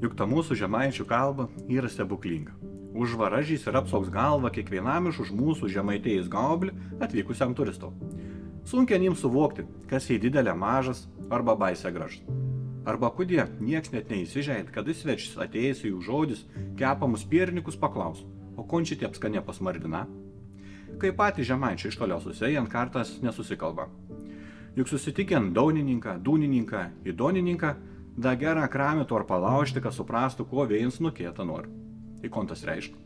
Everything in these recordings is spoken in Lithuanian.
Juk ta mūsų žemaičių kalba yra stebuklinga. Užvaražys ir apsoks galvą kiekvienam iš už mūsų žemaitėjais gaublį atvykusiam turistau. Sunkia jiems suvokti, kas jai didelė mažas arba baisė gražas. Arba kudie nieks net neįsižeid, kad į svečius atėjus į jų žodis kepamus piernikus paklaus, o končitė apskanė pasmardina. Kai patys žemaičiai iš toliau susėjant kartas nesusikalba. Juk susitikiant daunininką, dūnininką, įdonininką, da gerą kramitų ar palaužti, kad suprastų, ko vėjins nukėta nori. Į kon tas reiškia?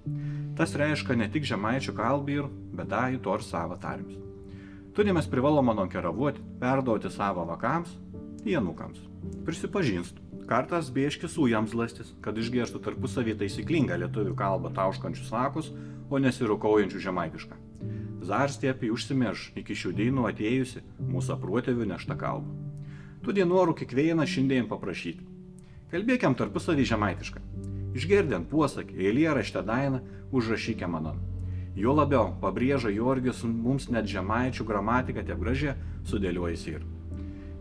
Tas reiškia ne tik žemaičių kalbį ir, bet da į to ir savo tarimus. Todėl mes privalome nonkeravuoti, perduoti savo vakams, janukams. Prisipažinstu, kartas bieški sujams lastis, kad išgerstų tarpusavį taisyklingą lietuvių kalbą tauškančius sakus, o nesirukaujančių žemaitišką. Zarstiepi užsimirš iki šių dienų atėjusi mūsų protėvių neštą kalbą. Todėl noriu kiekvieną šiandien paprašyti. Kalbėkiam tarpusavį žemaitišką. Išgirdant posakį, eilėraštę dainą, užrašykė manon. Jo labiau pabrėža Jorgis mums net žemaičių gramatiką taip gražiai sudėliojasi ir.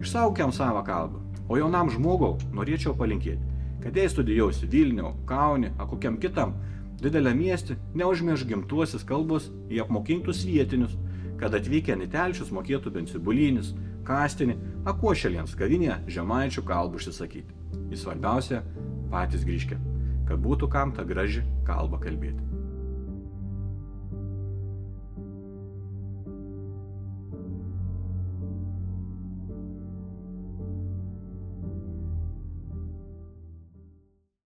Išsaukiam savo kalbą, o jaunam žmogau norėčiau palinkėti, kad jei studijuosi Vilnių, Kaunį, ar kokiam kitam didelę miestį, neužmirš gimtuosius kalbos į apmokintus vietinius, kad atvykę į telšius mokėtų bent cibulinis, kastinį, akošelėms kavinėje žemaičių kalbų užsisakyti. Ir svarbiausia, patys grįžkė, kad būtų kam tą graži kalbą kalbėti.